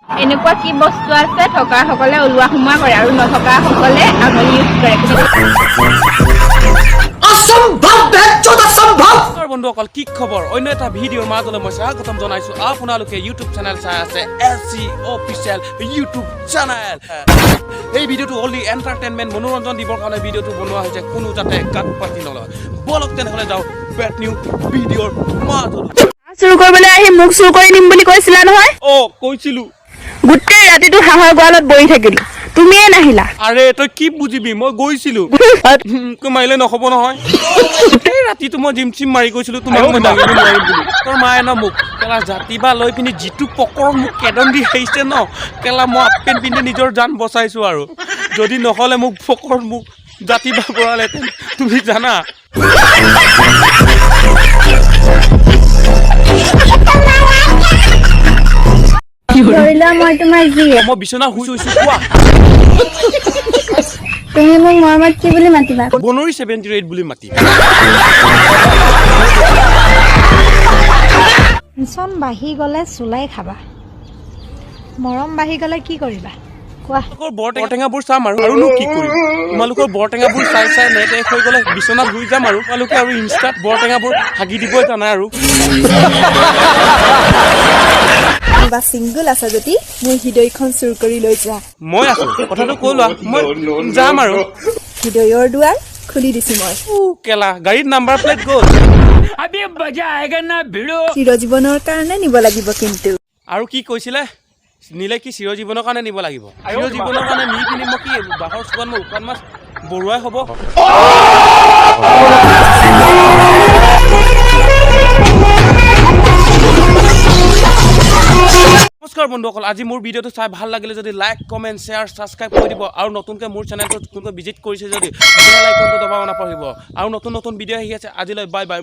এনেকুৱা কি বস্তু আছে থকাসকলে ওলোৱা সোমোৱা কৰে আৰু নথকাসকলে আঙুলি ইউজ কৰে। বন্ধুসকল কি খবৰ অন্য এটা ভিডিঅ'ৰ মাজলৈ মই স্বাগতম জনাইছো আপোনালোকে ইউটিউব চেনেল চাই আছে এছজি অফিচিয়েল ইউটিউব চেনেল। এই ভিডিঅ'টো অনলি এণ্টাৰটেইনমেণ্ট মনোৰঞ্জন দিবৰ কাৰণে ভিডিঅ'টো বনোৱা হৈছে, কোনো যাতে গাত পাতি নলয়। বলক তেনেহ'লে যাওঁ বেড নিউ ভিডিঅ'ৰ মাজলৈ। চুৰ কৰিবলৈ আহি মোক চুৰ কৰি নিম বুলি কৈছিলা নহয়? কৈছিলো। গোটেই ৰাতিটো হাঁহৰ গঁৰালত বহি থাকিলো, তুমিয়ে নাহিলা। আৰে তই কি বুজিবি, মই গৈছিলো। মাৰিলে নহ'ব নহয়। এই ৰাতিটো মই জিম চিম মাৰি গৈছিলো, তোমাক মই দাঙিব নোৱাৰিম বুলি। তোৰ মায়ে ন মোক কেলা জাতি বা লৈ পিনি যিটো পকৰত মোক কেদন দি আহিছে ন, কেলা মই হাফ পেণ্ট পিন্ধি নিজৰ জান বচাইছো। আৰু যদি নহ'লে মোক পকৰত মোক জাতি বা পৰালেহেঁতেন তুমি জানা। ধৰিলা মই তোমাৰ জীয়ে, মই বিচনা শুই হৈছো। কোৱা তুমি মোক মৰমত কি বুলি মাতিবা? বনৰী 78 বুলি মাতি। মিছন বাঢ়ি গ'লে চুলাই খাবা, মৰম বাঢ়ি গ'লে কি কৰিবা কোৱা? বৰটেঙাবোৰ চাম আৰুনো কি কৰিম। তোমালোকৰ বৰটেঙাবোৰ চাই চাই নেট শেষ হৈ গ'লে বিচনাত শুই যাম আৰু তোমালোকে আৰু ইনষ্টাত বৰটেঙাবোৰ হাগি দিবই জানা। আৰু বা চিংগুল আছা যদি মোৰ হৃদয়খন চুৰ কৰি লৈ যোৱা। মই আছো, কথাটো কৈ লোৱা, মই যাম আৰু। হৃদয়ৰ দুৱাৰ খুলি দিছো মই। কেলা গাড়ীত নাম্বাৰ প্লেট গ'ল। চিৰজীৱনৰ কাৰণে নিব লাগিব কিন্তু। আৰু কি কৈছিলে নিলে কি চিৰজীৱনৰ কাৰণে নিব লাগিব? চিৰজীৱনৰ কাৰণে নি পিনি মই কি বাঁহৰ চুকান মই শুকান মাছ বৰুৱাই হ'ব? নমস্কাৰ বন্ধুসকল, আজি মোৰ ভিডিঅ'টো চাই ভাল লাগিলে যদি লাইক কমেণ্ট শ্বেয়াৰ ছাবস্ক্ৰাইব কৰি দিব। আৰু নতুনকৈ মোৰ চেনেলটো কোনোবাই ভিজিট কৰিছে যদি বেল আইকনটো দবাব নাপাহৰিব। আৰু নতুন নতুন ভিডিঅ' আহি আছে। আজিলৈ বাই বাই।